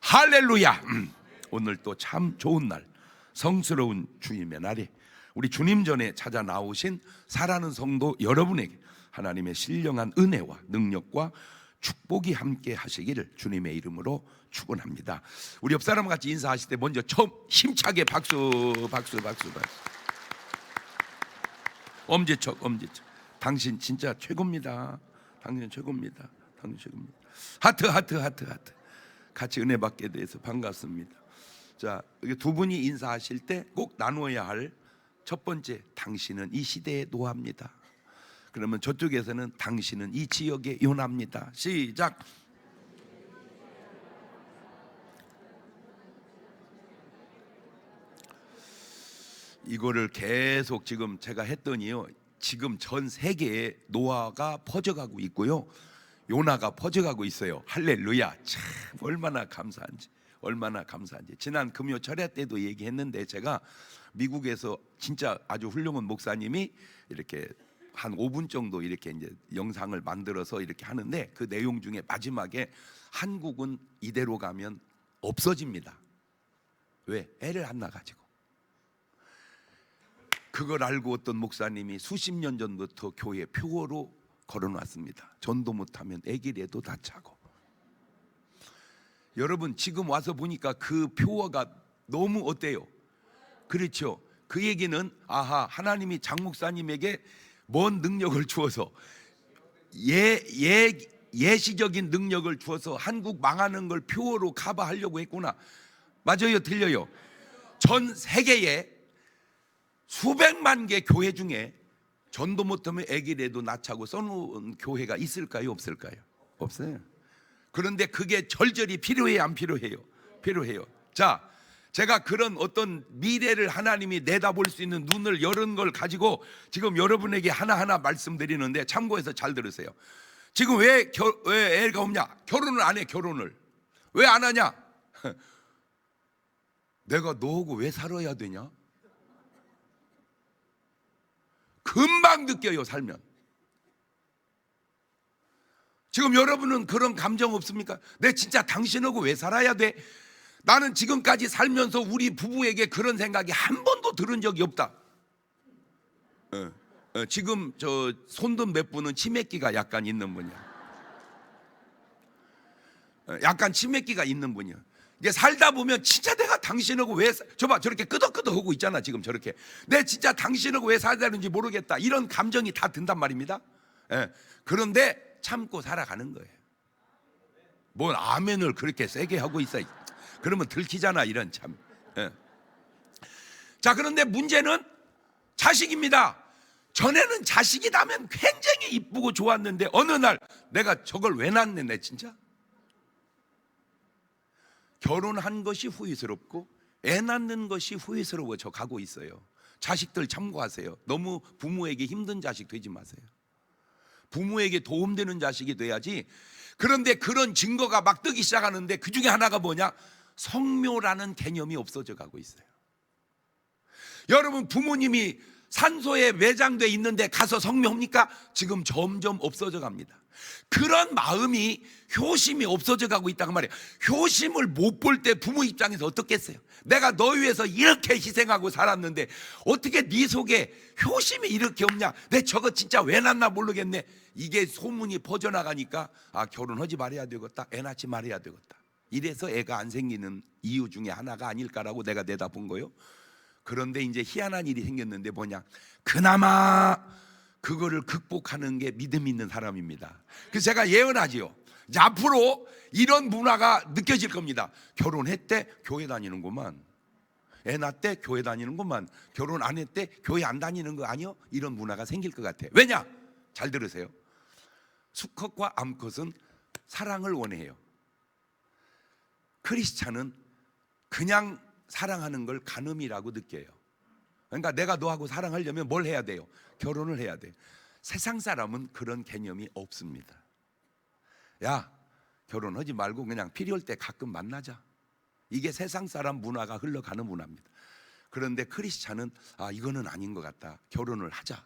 할렐루야. 오늘 또 참 좋은 날, 성스러운 주님의 날에 우리 주님 전에 찾아 나오신 사랑하는 성도 여러분에게 하나님의 신령한 은혜와 능력과 축복이 함께 하시기를 주님의 이름으로 축원합니다. 우리 옆 사람과 같이 인사하실 때 먼저 처음 힘차게 박수. 엄지척. 당신 진짜 최고입니다. 당신 최고입니다. 하트. 같이 은혜 받게 돼서 반갑습니다. 자, 두 분이 인사하실 때 꼭 나누어야 할 첫 번째, 당신은 이 시대의 노아입니다. 그러면 저쪽에서는 당신은 이 지역의 요나입니다. 시작. 이거를 계속 지금 제가 했더니요, 지금 전 세계에 노아가 퍼져가고 있고요, 요나가 퍼져가고 있어요. 할렐루야. 참 얼마나 감사한지. 지난 금요 철야 때도 얘기했는데, 제가 미국에서 진짜 아주 훌륭한 목사님이 이렇게 한 5분 정도 이렇게 이제 영상을 만들어서 이렇게 하는데, 그 내용 중에 마지막에 한국은 이대로 가면 없어집니다. 왜? 애를 안 낳아가지고. 그걸 알고 어떤 목사님이 수십 년 전부터 교회 표어로 걸어놨습니다. 전도 못하면 애기라도 다 차고. 여러분, 지금 와서 보니까 그 표어가 너무 어때요? 그렇죠? 그 얘기는 하나님이 장 목사님에게 뭔 능력을 주어서 예시적인 능력을 주어서 한국 망하는 걸 표어로 커버하려고 했구나. 맞아요, 틀려요? 전 세계에 수백만 개 교회 중에 전도 못하면 애기라도 낳자고 써놓은 교회가 있을까요, 없을까요? 없어요. 그런데 그게 절절히 필요해요, 안 필요해요? 필요해요. 자, 제가 그런 어떤 미래를 하나님이 내다볼 수 있는 눈을 열은 걸 가지고 지금 여러분에게 하나하나 말씀드리는데, 참고해서 잘 들으세요. 지금 왜 애가 없냐? 결혼을 안 해. 결혼을 왜 안 하냐? 내가 너하고 왜 살아야 되냐? 금방 느껴요, 살면. 지금 여러분은 그런 감정 없습니까? 내 진짜 당신하고 왜 살아야 돼? 나는 지금까지 살면서 우리 부부에게 그런 생각이 한 번도 들은 적이 없다. 지금 저 손든 몇 분은 치매기가 약간 있는 분이야. 약간 치매기가 있는 분이야. 이게 살다 보면 진짜 내가 당신하고 왜 저봐, 저렇게 끄덕끄덕하고 있잖아. 지금 저렇게 내 진짜 당신하고 왜 살다는지 모르겠다, 이런 감정이 다 든단 말입니다. 그런데 참고 살아가는 거예요. 뭘 아멘을 그렇게 세게 하고 있어. 그러면 들키잖아, 이런 참. 자, 그런데 문제는 자식입니다. 전에는 자식이 나면 굉장히 이쁘고 좋았는데 어느 날 내가 저걸 왜 낳네, 내 진짜. 결혼한 것이 후회스럽고 애 낳는 것이 후회스러워져 가고 있어요. 자식들 참고하세요. 너무 부모에게 힘든 자식 되지 마세요. 부모에게 도움되는 자식이 돼야지. 그런데 그런 증거가 막 뜨기 시작하는데, 그 중에 하나가 뭐냐? 성묘라는 개념이 없어져 가고 있어요. 여러분, 부모님이 산소에 매장돼 있는데 가서 성묘합니까? 지금 점점 없어져 갑니다. 그런 마음이, 효심이 없어져 가고 있다고 말이에요. 효심을 못 볼 때 부모 입장에서 어떻겠어요? 내가 너 위해서 이렇게 희생하고 살았는데 어떻게 네 속에 효심이 이렇게 없냐? 내 저거 진짜 왜 낳나 모르겠네. 이게 소문이 퍼져나가니까 결혼하지 말아야 되겠다, 애 낳지 말아야 되겠다. 이래서 애가 안 생기는 이유 중에 하나가 아닐까라고 내가 내다본 거예요. 그런데 이제 희한한 일이 생겼는데 뭐냐? 그나마 그거를 극복하는 게 믿음 있는 사람입니다. 그래서 제가 예언하지요. 이제 앞으로 이런 문화가 느껴질 겁니다. 결혼했대 교회 다니는구만, 애 낳대 교회 다니는구만, 결혼 안 했대 교회 안 다니는 거 아니요? 이런 문화가 생길 것 같아. 왜냐? 잘 들으세요. 수컷과 암컷은 사랑을 원해요. 크리스찬은 그냥 사랑하는 걸 간음이라고 느껴요. 그러니까 내가 너하고 사랑하려면 뭘 해야 돼요? 결혼을 해야 돼요. 세상 사람은 그런 개념이 없습니다. 야, 결혼하지 말고 그냥 필요할 때 가끔 만나자. 이게 세상 사람 문화가 흘러가는 문화입니다. 그런데 크리스찬은 이거는 아닌 것 같다, 결혼을 하자.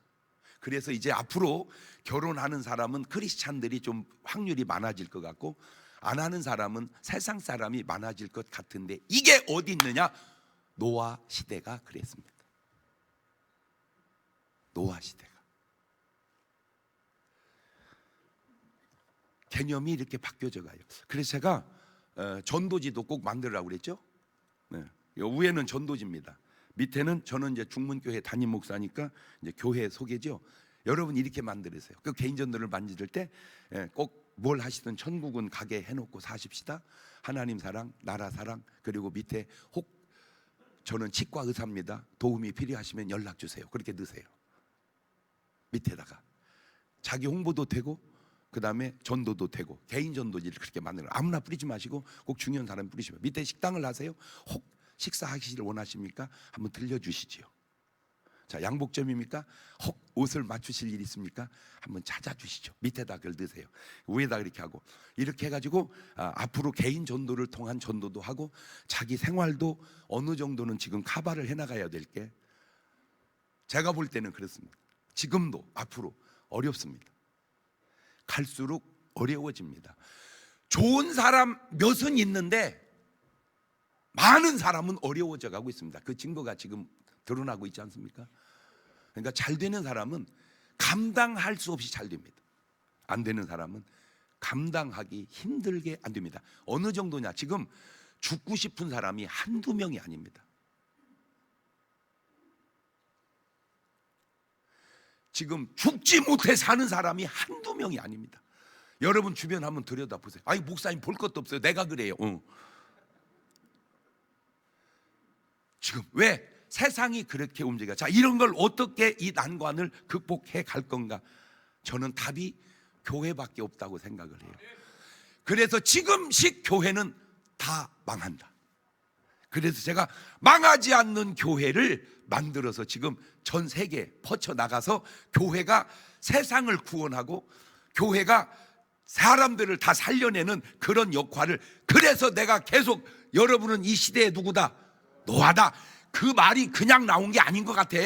그래서 이제 앞으로 결혼하는 사람은 크리스찬들이 좀 확률이 많아질 것 같고, 안 하는 사람은 세상 사람이 많아질 것 같은데 이게 어디 있느냐? 노아 시대가 그랬습니다. 노아 시대가. 개념이 이렇게 바뀌어져 가요. 그래서 제가 전도지도 꼭 만들라고 그랬죠. 네. 위에는 전도지입니다. 밑에는 저는 이제 중문교회 담임 목사니까 이제 교회 소개죠. 여러분 이렇게 만들으세요. 그 개인 전도를 만들 때 꼭 뭘 하시든 천국은 가게 해놓고 사십시다. 하나님 사랑, 나라 사랑, 그리고 밑에 혹 저는 치과 의사입니다. 도움이 필요하시면 연락 주세요. 그렇게 넣으세요. 밑에다가 자기 홍보도 되고 그 다음에 전도도 되고 개인 전도지를 그렇게 만들어. 아무나 뿌리지 마시고 꼭 중요한 사람 뿌리시면. 밑에 식당을 하세요. 혹 식사하시길 원하십니까? 한번 들려주시지요. 자, 양복점입니까? 혹 옷을 맞추실 일 있습니까? 한번 찾아주시죠. 밑에다 그걸 넣으세요. 위에다 이렇게 하고 이렇게 해가지고 앞으로 개인 전도를 통한 전도도 하고 자기 생활도 어느 정도는 지금 커버를 해나가야 될 게 제가 볼 때는 그렇습니다. 지금도 앞으로 어렵습니다. 갈수록 어려워집니다. 좋은 사람 몇은 있는데 많은 사람은 어려워져 가고 있습니다. 그 증거가 지금 드러나고 있지 않습니까? 그러니까 잘 되는 사람은 감당할 수 없이 잘 됩니다. 안 되는 사람은 감당하기 힘들게 안 됩니다. 어느 정도냐? 지금 죽고 싶은 사람이 한두 명이 아닙니다. 지금 죽지 못해 사는 사람이 한두 명이 아닙니다. 여러분 주변 한번 들여다보세요. 아니 목사님 볼 것도 없어요. 내가 그래요. 지금 왜? 세상이 그렇게 움직여. 자, 이런 걸 어떻게 이 난관을 극복해 갈 건가? 저는 답이 교회밖에 없다고 생각을 해요. 그래서 지금식 교회는 다 망한다. 그래서 제가 망하지 않는 교회를 만들어서 지금 전 세계에 퍼쳐나가서 교회가 세상을 구원하고 교회가 사람들을 다 살려내는 그런 역할을. 그래서 내가 계속 여러분은 이 시대의 누구다? 노아다. 그 말이 그냥 나온 게 아닌 것 같아.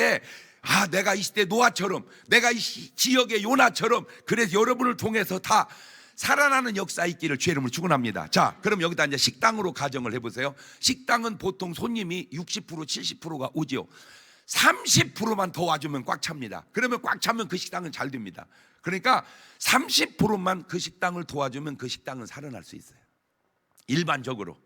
내가 이 시대 노아처럼, 내가 이 지역의 요나처럼, 그래서 여러분을 통해서 다 살아나는 역사 있기를 주의 이름으로 축원합니다. 자, 그럼 여기다 이제 식당으로 가정을 해보세요. 식당은 보통 손님이 60% 70%가 오지요. 30%만 더 와주면 꽉 찹니다. 그러면 꽉 차면 그 식당은 잘 됩니다. 그러니까 30%만 그 식당을 도와주면 그 식당은 살아날 수 있어요. 일반적으로.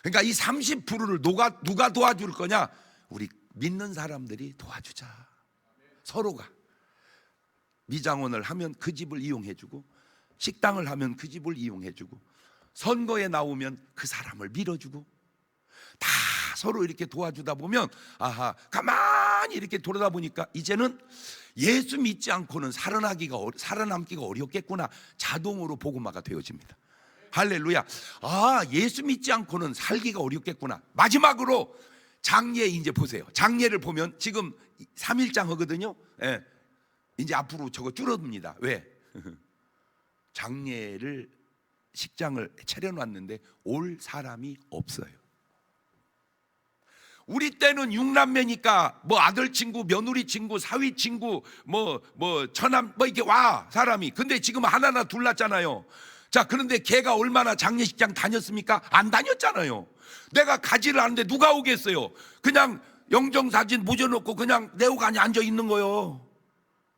그러니까 이 30%를 누가 도와줄 거냐? 우리 믿는 사람들이 도와주자. 서로가 미장원을 하면 그 집을 이용해주고, 식당을 하면 그 집을 이용해주고, 선거에 나오면 그 사람을 밀어주고, 다 서로 이렇게 도와주다 보면 가만히 이렇게 돌아다 보니까 이제는 예수 믿지 않고는 살아남기가 어렵겠구나. 자동으로 복음화가 되어집니다. 할렐루야. 예수 믿지 않고는 살기가 어렵겠구나. 마지막으로 장례 이제 보세요. 장례를 보면 지금 3일장 하거든요. 예. 이제 앞으로 저거 줄어듭니다. 왜? 장례를 식장을 차려놨는데 올 사람이 없어요. 우리 때는 6남매니까 뭐 아들 친구, 며느리 친구, 사위 친구, 뭐 처남 이렇게 와 사람이. 근데 지금 하나나 둘 났잖아요. 자, 그런데 걔가 얼마나 장례식장 다녔습니까? 안 다녔잖아요. 내가 가지를 않는데 누가 오겠어요? 그냥 영정사진 묻어놓고 그냥 내오간이 앉아 있는 거요.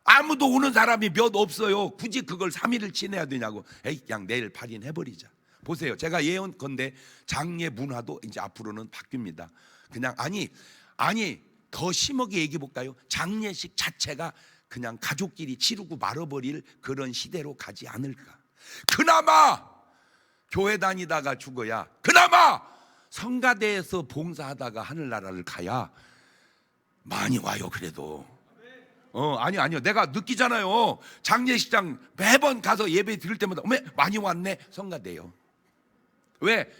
아무도 오는 사람이 몇 없어요. 굳이 그걸 3일을 지내야 되냐고. 그냥 내일 발인해버리자. 보세요. 제가 예언컨대 장례 문화도 이제 앞으로는 바뀝니다. 그냥 아니 더 심하게 얘기해 볼까요? 장례식 자체가 그냥 가족끼리 치르고 말아버릴 그런 시대로 가지 않을까. 그나마 교회 다니다가 죽어야, 그나마 성가대에서 봉사하다가 하늘나라를 가야 많이 와요. 그래도 아니요 내가 느끼잖아요. 장례식장 매번 가서 예배 드릴 때마다 많이 왔네. 성가대요. 왜?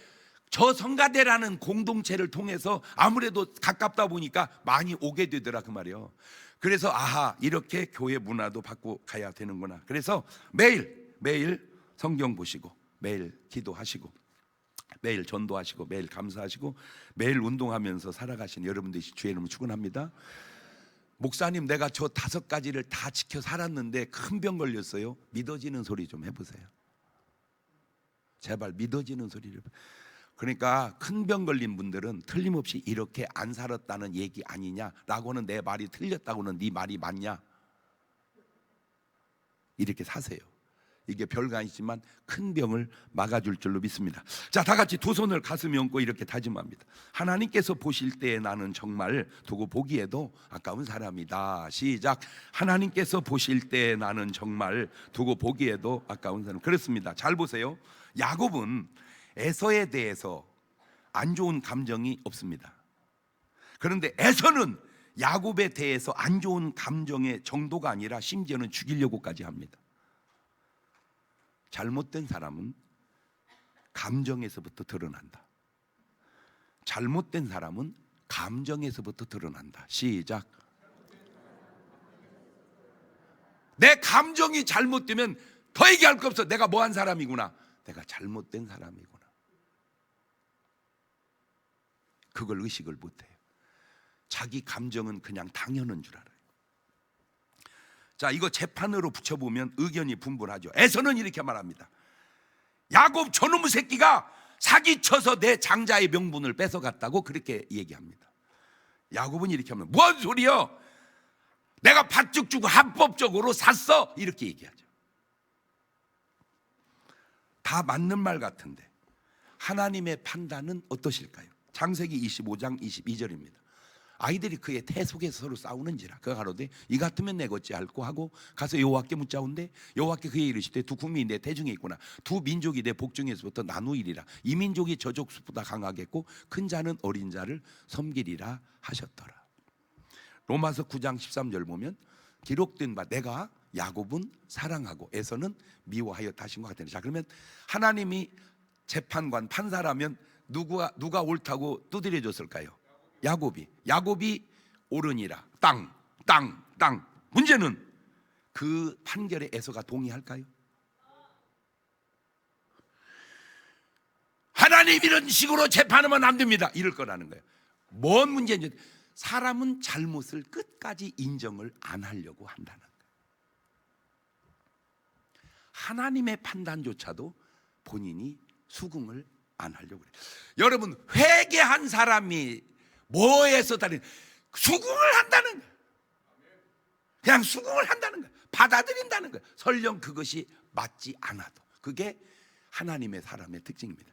저 성가대라는 공동체를 통해서 아무래도 가깝다 보니까 많이 오게 되더라 그 말이에요. 그래서 이렇게 교회 문화도 바꿔 가야 되는구나. 그래서 매일 성경 보시고, 매일 기도하시고, 매일 전도하시고, 매일 감사하시고, 매일 운동하면서 살아가신 여러분들이 주의 이름으로 축원합니다. 목사님, 내가 저 5가지를 다 지켜 살았는데 큰 병 걸렸어요. 믿어지는 소리 좀 해보세요. 제발 믿어지는 소리를. 그러니까 큰 병 걸린 분들은 틀림없이 이렇게 안 살았다는 얘기 아니냐라고는, 내 말이 틀렸다고는 네 말이 맞냐, 이렇게 사세요. 이게 별거 아니지만 큰 병을 막아줄 줄로 믿습니다. 자, 다 같이 두 손을 가슴에 얹고 이렇게 다짐합니다. 하나님께서 보실 때 나는 정말 두고 보기에도 아까운 사람이다. 시작. 하나님께서 보실 때 나는 정말 두고 보기에도 아까운 사람. 그렇습니다. 잘 보세요. 야곱은 에서에 대해서 안 좋은 감정이 없습니다. 그런데 에서는 야곱에 대해서 안 좋은 감정의 정도가 아니라 심지어는 죽이려고까지 합니다. 잘못된 사람은 감정에서부터 드러난다. 잘못된 사람은 감정에서부터 드러난다. 시작. 내 감정이 잘못되면 더 얘기할 거 없어. 내가 뭐한 사람이구나, 내가 잘못된 사람이구나. 그걸 의식을 못해요. 자기 감정은 그냥 당연한 줄 알아요. 자, 이거 재판으로 붙여보면 의견이 분분하죠. 에서는 이렇게 말합니다. 야곱 저놈의 새끼가 사기쳐서 내 장자의 명분을 뺏어갔다고 그렇게 얘기합니다. 야곱은 이렇게 하면 뭔 소리야, 내가 밭죽 주고 합법적으로 샀어, 이렇게 얘기하죠. 다 맞는 말 같은데 하나님의 판단은 어떠실까요? 창세기 25장 22절입니다. 아이들이 그의 태 속에서 서로 싸우는지라 그가 가로되 이 같으면 내 어찌할꼬 하고 가서 여호와께 묻자온대 여호와께 그에게 이르시되 두 국민이 내 태중에 있구나. 두 민족이 내 복중에서부터 나누이리라. 이 민족이 저족 수보다 강하겠고 큰 자는 어린 자를 섬기리라 하셨더라. 로마서 9장 13절 보면 기록된 바 내가 야곱은 사랑하고 에서는 미워하였다 하신 것 같아요. 자, 그러면 하나님이 재판관 판사라면 누가 옳다고 두드려 줬을까요? 야곱이 옳으니라. 땅. 문제는 그 판결에 에서가 동의할까요? 하나님 이런 식으로 재판하면 안 됩니다, 이럴 거라는 거예요. 뭔 문제인지. 사람은 잘못을 끝까지 인정을 안 하려고 한다는 거예요. 하나님의 판단조차도 본인이 수긍을 안 하려고 그래요. 여러분, 회개한 사람이 뭐에서 다른 수긍을 한다는 거예요. 그냥 수긍을 한다는 거예요. 받아들인다는 거예요. 설령 그것이 맞지 않아도. 그게 하나님의 사람의 특징입니다.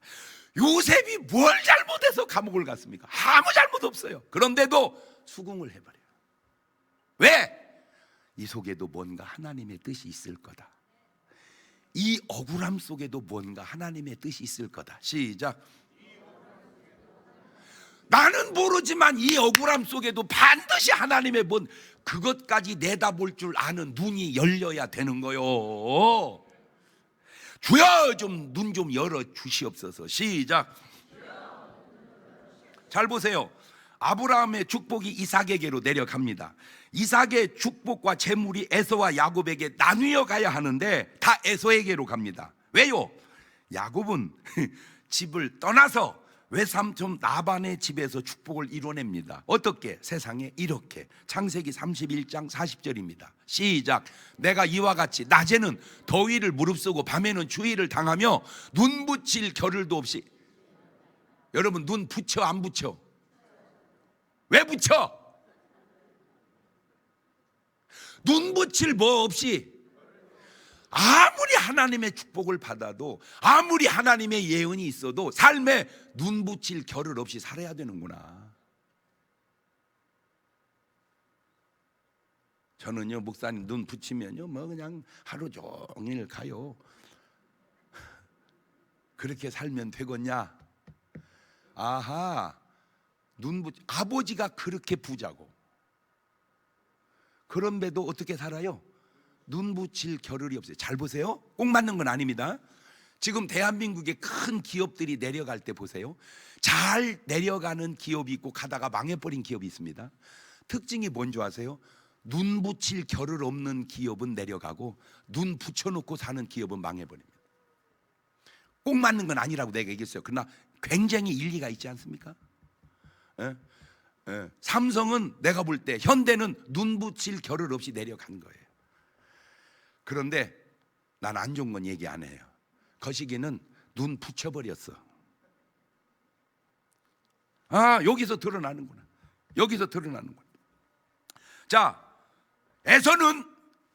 요셉이 뭘 잘못해서 감옥을 갔습니까? 아무 잘못 없어요. 그런데도 수긍을 해버려요. 왜? 이 속에도 뭔가 하나님의 뜻이 있을 거다. 이 억울함 속에도 뭔가 하나님의 뜻이 있을 거다. 시작. 나는 모르지만 이 억울함 속에도 반드시 하나님의 뭔 그것까지 내다볼 줄 아는 눈이 열려야 되는 거요. 주여 좀 눈 좀 열어 주시옵소서. 시작. 잘 보세요. 아브라함의 축복이 이삭에게로 내려갑니다. 이삭의 축복과 재물이 에서와 야곱에게 나뉘어 가야 하는데 다 에서에게로 갑니다. 왜요? 야곱은 집을 떠나서 외삼촌 라반의 집에서 축복을 이뤄냅니다. 어떻게? 세상에 이렇게. 창세기 31장 40절입니다. 시작. 내가 이와 같이 낮에는 더위를 무릅쓰고 밤에는 추위를 당하며 눈 붙일 겨를도 없이. 여러분, 눈 붙여 안 붙여? 왜 붙여? 눈 붙일 뭐 없이. 아무리 하나님의 축복을 받아도, 아무리 하나님의 예언이 있어도 삶에 눈 붙일 겨를 없이 살아야 되는구나. 저는요, 목사님 눈 붙이면요 뭐 그냥 하루 종일 가요. 그렇게 살면 되겠냐? 아하, 아버지가 그렇게 부자고 그런데도 어떻게 살아요? 눈 붙일 겨를이 없어요. 잘 보세요. 꼭 맞는 건 아닙니다. 지금 대한민국의 큰 기업들이 내려갈 때 보세요. 잘 내려가는 기업이 있고 가다가 망해버린 기업이 있습니다. 특징이 뭔지 아세요? 눈 붙일 겨를 없는 기업은 내려가고 눈 붙여놓고 사는 기업은 망해버립니다. 꼭 맞는 건 아니라고 내가 얘기했어요. 그러나 굉장히 일리가 있지 않습니까? 삼성은 내가 볼 때, 현대는 눈 붙일 겨를 없이 내려간 거예요. 그런데 난 안 좋은 건 얘기 안 해요. 거시기는 눈 붙여버렸어. 아, 여기서 드러나는구나. 여기서 드러나는구나. 자, 에서는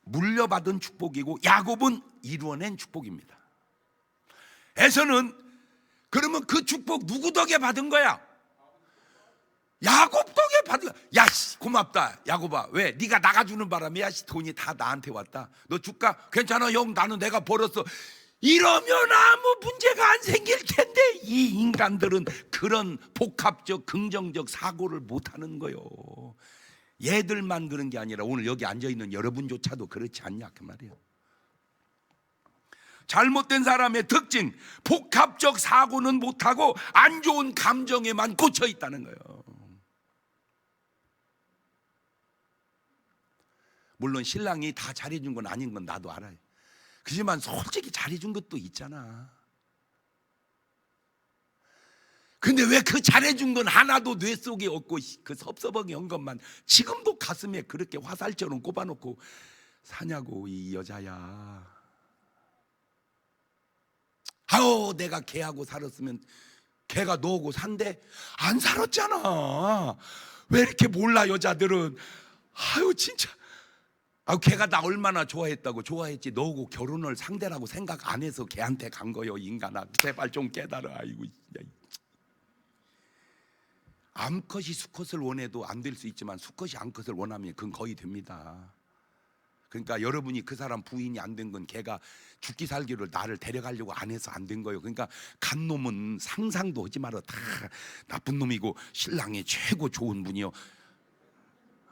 물려받은 축복이고 야곱은 이루어낸 축복입니다. 에서는 그러면 그 축복 누구 덕에 받은 거야? 야곱 덕에 받은 거야. 야, 씨, 고맙다 야곱아. 왜? 네가 나가주는 바람에 야, 씨, 돈이 다 나한테 왔다. 너 줄까? 괜찮아 형, 나는 내가 벌었어. 이러면 아무 문제가 안 생길 텐데 이 인간들은 그런 복합적 긍정적 사고를 못하는 거요. 얘들만 그런 게 아니라 오늘 여기 앉아있는 여러분조차도 그렇지 않냐 그 말이에요. 잘못된 사람의 특징, 복합적 사고는 못하고 안 좋은 감정에만 꽂혀 있다는 거예요. 물론 신랑이 다 잘해준 건 아닌 건 나도 알아요. 그렇지만 솔직히 잘해준 것도 있잖아. 근데 왜 그 잘해준 건 하나도 뇌 속에 없고 그 섭섭한 것만 지금도 가슴에 그렇게 화살처럼 꼽아놓고 사냐고 이 여자야. 아우, 내가 걔하고 살았으면 걔가 너하고 산대? 안 살았잖아. 왜 이렇게 몰라 여자들은. 아유 진짜. 아, 걔가 나 얼마나 좋아했다고. 좋아했지. 너하고 결혼을 상대라고 생각 안 해서 걔한테 간 거요. 인간아, 제발 좀 깨달아. 아이고. 암컷이 수컷을 원해도 안 될 수 있지만 수컷이 암컷을 원하면 그건 거의 됩니다. 그러니까 여러분이 그 사람 부인이 안 된 건 걔가 죽기 살기를 나를 데려가려고 안 해서 안 된 거예요. 그러니까 간 놈은 상상도 하지 마라. 다 나쁜 놈이고 신랑이 최고 좋은 분이요.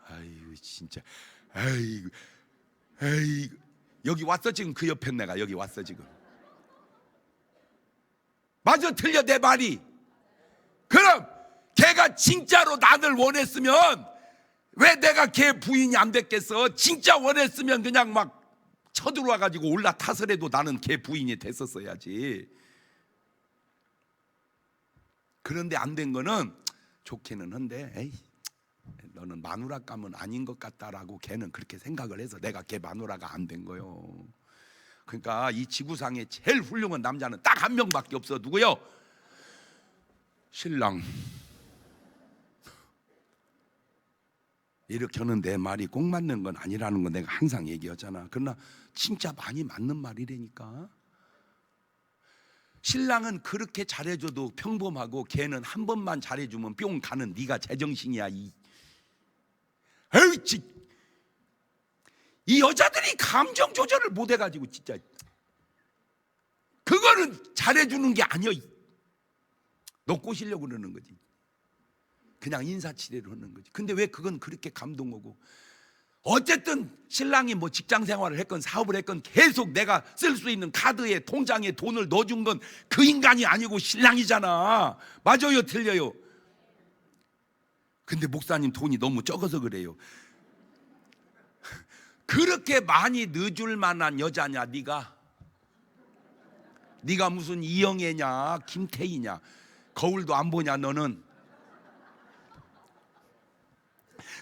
아이고 진짜. 아이고 여기 왔어 지금. 그 옆에 내가 여기 왔어 지금. 맞아 틀려 내 말이. 그럼 걔가 진짜로 나를 원했으면 왜 내가 걔 부인이 안 됐겠어? 진짜 원했으면 그냥 막 쳐들어와 가지고 올라타서 해도 나는 걔 부인이 됐었어야지. 그런데 안 된 거는 좋기는 한데 에이, 너는 마누라감은 아닌 것 같다라고 걔는 그렇게 생각을 해서 내가 걔 마누라가 안 된 거요. 그러니까 이 지구상에 제일 훌륭한 남자는 딱 한 명밖에 없어. 누구요? 신랑. 이렇게 하는 내 말이 꼭 맞는 건 아니라는 건 내가 항상 얘기하잖아. 그러나 진짜 많이 맞는 말이라니까. 신랑은 그렇게 잘해줘도 평범하고 걔는 한 번만 잘해주면 뿅 가는 네가 제정신이야. 이 여자들이 감정 조절을 못 해가지고 진짜 그거는 잘해주는 게 아니야. 너 꼬시려고 그러는 거지. 그냥 인사치레로 하는 거지. 근데 왜 그건 그렇게 감동하고. 어쨌든 신랑이 뭐 직장 생활을 했건 사업을 했건 계속 내가 쓸 수 있는 카드에 통장에 돈을 넣어준 건 그 인간이 아니고 신랑이잖아. 맞아요 틀려요? 근데 목사님 돈이 너무 적어서 그래요. 그렇게 많이 넣어줄 만한 여자냐 네가? 네가 무슨 이영애냐 김태희냐? 거울도 안 보냐 너는?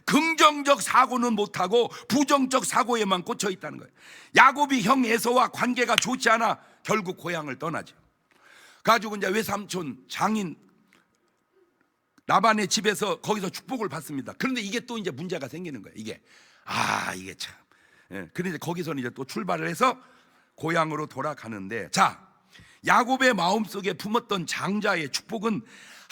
긍정적 사고는 못하고 부정적 사고에만 꽂혀 있다는 거예요. 야곱이 형 에서와 관계가 좋지 않아 결국 고향을 떠나죠. 가지고 이제 외삼촌 장인 라반의 집에서 거기서 축복을 받습니다. 그런데 이게 또 이제 문제가 생기는 거예요. 이게 참. 그런데 거기서는 이제 또 출발을 해서 고향으로 돌아가는데, 자, 야곱의 마음속에 품었던 장자의 축복은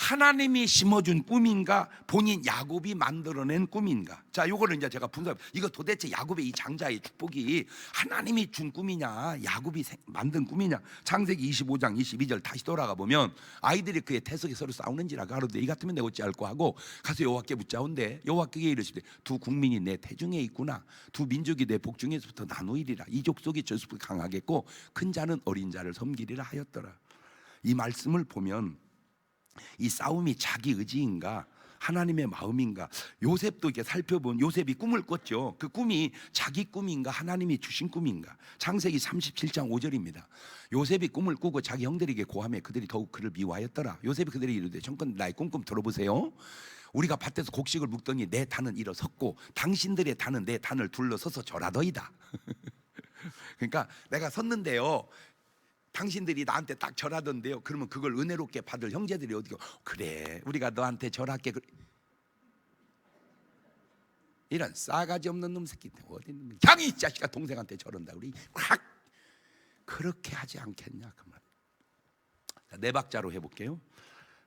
하나님이 심어준 꿈인가 본인 야곱이 만들어낸 꿈인가? 자, 요거를 이제 제가 분석. 이거 도대체 야곱의 이 장자의 축복이 하나님이 준 꿈이냐 야곱이 만든 꿈이냐? 창세기 25장 22절 다시 돌아가 보면 아이들이 그의 태석에 서로 싸우는지라 가로되 이 같으면 내 어찌 알고 하고 가서 여호와께 묻자온대 여호와께 이르시되 두 국민이 내 태중에 있구나. 두 민족이 내 복중에서부터 나누이리라. 이 족속이 저속이 강하겠고 큰 자는 어린 자를 섬기리라 하였더라. 이 말씀을 보면 이 싸움이 자기 의지인가 하나님의 마음인가? 요셉도 이렇게 살펴본 요셉이 꿈을 꿨죠. 그 꿈이 자기 꿈인가 하나님이 주신 꿈인가? 창세기 37장 5절입니다. 요셉이 꿈을 꾸고 자기 형들에게 고하며 그들이 더욱 그를 미워하였더라. 요셉이 그들에게 이르되 청컨 나의 꿈 들어보세요. 우리가 밭에서 곡식을 묵더니 내 단은 일어섰고 당신들의 단은 내 단을 둘러서서 절하더이다. 그러니까 내가 섰는데요, 당신들이 나한테 딱 절하던데요. 그러면 그걸 은혜롭게 받을 형제들이 어디고, 그래 우리가 너한테 절할게. 이런 싸가지 없는 놈 새끼 어디 있는 거야? 향이 자식아 동생한테 저런다 우리 확 그렇게 하지 않겠냐 그 말. 네 박자로 해볼게요.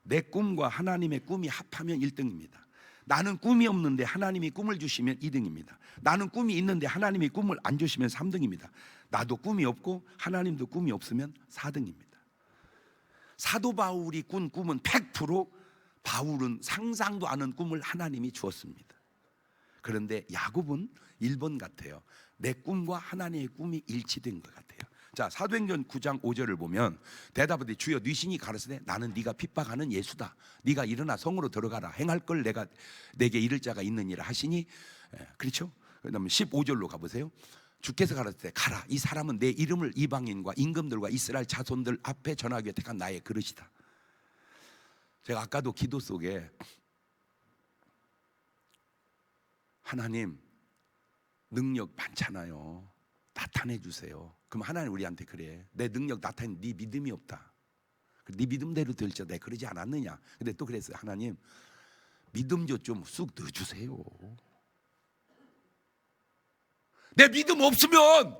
내 꿈과 하나님의 꿈이 합하면 1등입니다. 나는 꿈이 없는데 하나님이 꿈을 주시면 2등입니다. 나는 꿈이 있는데 하나님이 꿈을 안 주시면 3등입니다. 나도 꿈이 없고 하나님도 꿈이 없으면 4등입니다. 사도 바울이 꾼 꿈은 100% 바울은 상상도 않은 꿈을 하나님이 주었습니다. 그런데 야곱은 1번 같아요. 내 꿈과 하나님의 꿈이 일치된 것 같아요. 자, 사도행전 9장 5절을 보면 대답하되 주여 네 신이 가르치되 나는 네가 핍박하는 예수다. 네가 일어나 성으로 들어가라. 행할 걸 내가 내게 이를 자가 있느니라 하시니, 그렇죠? 그다음에 15절로 가보세요. 주께서 가르치되 가라. 이 사람은 내 이름을 이방인과 임금들과 이스라엘 자손들 앞에 전하기 위해 택한 나의 그릇이다. 제가 아까도 기도 속에 하나님 능력 많잖아요. 나타내 주세요. 그럼 하나님 우리한테 그래. 내 능력 나타내는 네 믿음이 없다. 네 믿음대로 될지 내가 그러지 않았느냐. 근데 또 그랬어요. 하나님 믿음 좀 쑥 넣어주세요. 내 믿음 없으면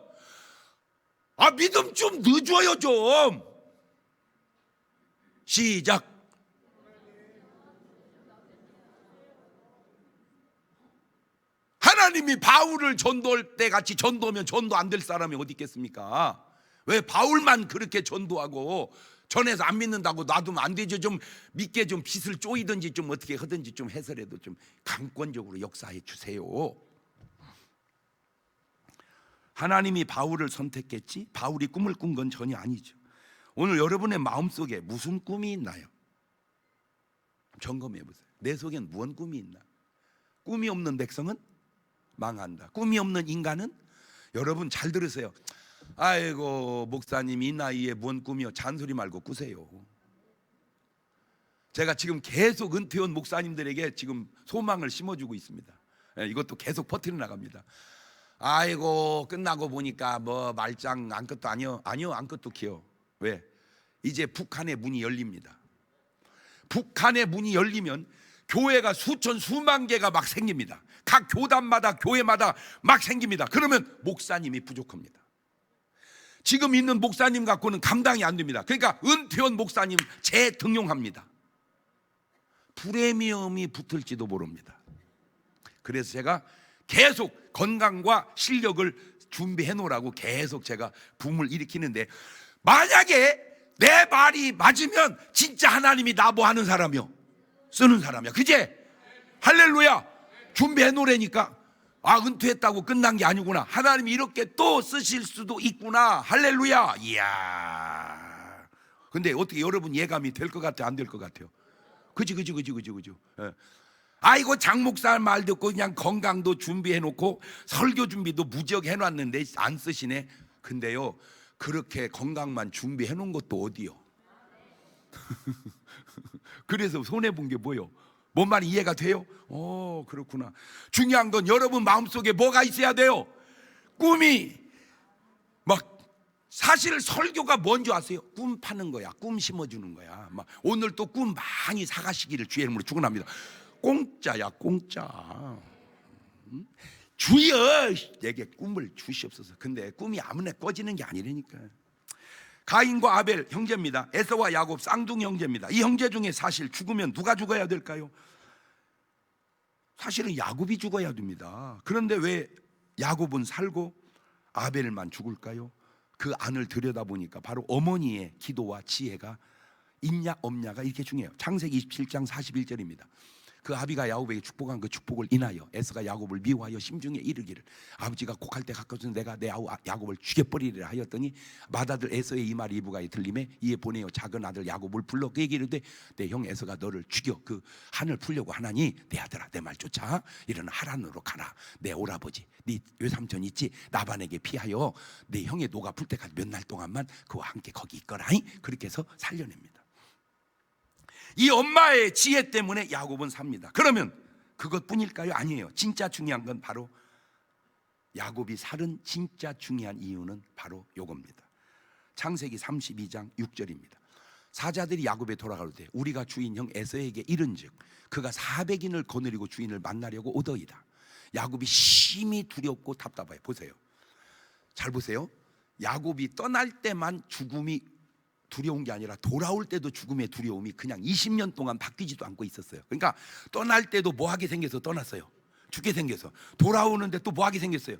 믿음 좀 넣어줘요 좀. 시작. 하나님이 바울을 전도할 때 같이 전도하면 전도 안 될 사람이 어디 있겠습니까? 왜 바울만 그렇게 전도하고 전해서 안 믿는다고 놔두면 안 되죠. 좀 믿게 좀 빚을 쪼이든지 좀 어떻게 하든지 좀 해서라도 좀 강권적으로 역사해 주세요. 하나님이 바울을 선택했지 바울이 꿈을 꾼 건 전혀 아니죠. 오늘 여러분의 마음속에 무슨 꿈이 있나요? 점검해 보세요. 내 속엔 무슨 꿈이 있나? 꿈이 없는 백성은 망한다. 꿈이 없는 인간은, 여러분 잘 들으세요. 아이고 목사님 이 나이에 뭔 꿈이요? 잔소리 말고 꾸세요. 제가 지금 계속 은퇴원 목사님들에게 지금 소망을 심어주고 있습니다. 이것도 계속 퍼뜨려 나갑니다. 아이고 끝나고 보니까 뭐 말짱 아무것도 아니요 아무것도 기요. 왜? 이제 북한의 문이 열립니다. 북한의 문이 열리면 교회가 수천 수만 개가 막 생깁니다. 각 교단마다 교회마다 막 생깁니다. 그러면 목사님이 부족합니다. 지금 있는 목사님 갖고는 감당이 안 됩니다. 그러니까 은퇴원 목사님 재등용합니다. 프리미엄이 붙을지도 모릅니다. 그래서 제가 계속 건강과 실력을 준비해 놓으라고 계속 제가 붐을 일으키는데, 만약에 내 말이 맞으면 진짜 하나님이 나보 하는 사람이요 쓰는 사람이야. 그제? 할렐루야. 준비해 놓으라니까. 은퇴했다고 끝난 게 아니구나. 하나님이 이렇게 또 쓰실 수도 있구나. 할렐루야. 이야. 근데 어떻게 여러분 예감이 될 것 같아요? 안 될 것 같아요? 그죠. 아이고 장목사 말 듣고 그냥 건강도 준비해 놓고 설교 준비도 무지하게 해놨는데 안 쓰시네. 근데요 그렇게 건강만 준비해 놓은 것도 어디요? 그래서 손해본 게 뭐요? 뭔 말이 이해가 돼요? 그렇구나. 중요한 건 여러분 마음속에 뭐가 있어야 돼요? 꿈이. 막 사실 설교가 뭔지 아세요? 꿈 파는 거야. 꿈 심어주는 거야. 막 오늘 또 꿈 많이 사가시기를 주의 이름으로 축원합니다. 공짜야 공짜. 주여 내게 꿈을 주시옵소서. 근데 꿈이 아무나 꺼지는 게 아니라니까. 가인과 아벨 형제입니다. 에서와 야곱 쌍둥이 형제입니다. 이 형제 중에 사실 죽으면 누가 죽어야 될까요? 사실은 야곱이 죽어야 됩니다. 그런데 왜 야곱은 살고 아벨만 죽을까요? 그 안을 들여다보니까 바로 어머니의 기도와 지혜가 있냐 없냐가 이렇게 중요해요. 창세기 27장 41절입니다. 그 아비가 야곱에게 축복한 그 축복을 인하여 에서가 야곱을 미워하여 심중에 이르기를 아버지가 곡할 때 가까워서 내가 내 야곱을 죽여버리리라 하였더니 맏아들 에서의 이 말이 이브가에 들림에 이에 보내어 작은 아들 야곱을 불러 그에게 이르되 내 형 에서가 너를 죽여 그 한을 풀려고 하나니 내 아들아 내 말 쫓아 이르는 하란으로 가라. 내 오라버지 네 외삼촌 있지 라반에게 피하여 내 형의 노가 풀 때까지 몇 날 동안만 그와 함께 거기 있거라. 그렇게 해서 살려냅니다. 이 엄마의 지혜 때문에 야곱은 삽니다. 그러면 그것뿐일까요? 아니에요. 진짜 중요한 건 바로 야곱이 살은 진짜 중요한 이유는 바로 요겁니다. 창세기 32장 6절입니다. 사자들이 야곱에 돌아가로되 우리가 주인 형 에서에게 이른즉 그가 400인을 거느리고 주인을 만나려고 오더이다. 야곱이 심히 두렵고 답답해요. 보세요. 잘 보세요. 야곱이 떠날 때만 죽음이 두려운 게 아니라 돌아올 때도 죽음의 두려움이 그냥 20년 동안 바뀌지도 않고 있었어요. 그러니까 떠날 때도 뭐하게 생겨서 떠났어요. 죽게 생겨서. 돌아오는데 또 뭐하게 생겼어요.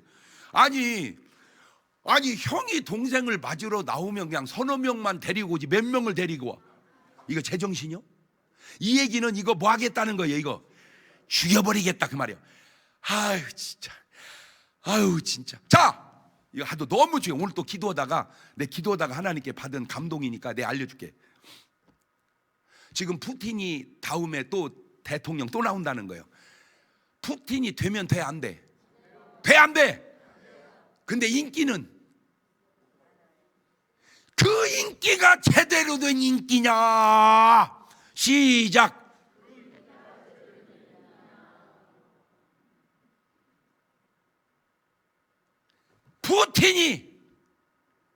아니 형이 동생을 맞으러 나오면 그냥 서너 명만 데리고 오지 몇 명을 데리고 와. 이거 제정신이요? 이 얘기는 이거 뭐 하겠다는 거예요. 이거 죽여버리겠다 그 말이에요. 아유 진짜. 아유 진짜. 자, 이거 하도 너무 중요해. 오늘 또 기도하다가 하나님께 받은 감동이니까 내가 알려줄게. 지금 푸틴이 다음에 또 대통령 또 나온다는 거예요. 푸틴이 되면 돼 안 돼? 돼 안 돼? 근데 인기는 그 인기가 제대로 된 인기냐? 시작. 푸틴이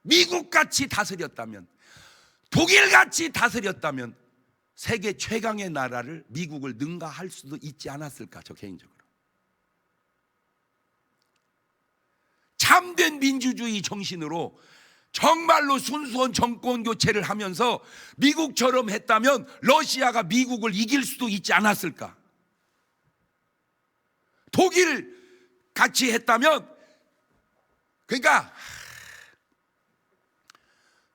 미국같이 다스렸다면, 독일같이 다스렸다면 세계 최강의 나라를 미국을 능가할 수도 있지 않았을까? 저 개인적으로 참된 민주주의 정신으로 정말로 순수한 정권 교체를 하면서 미국처럼 했다면 러시아가 미국을 이길 수도 있지 않았을까? 독일 같이 했다면, 그러니까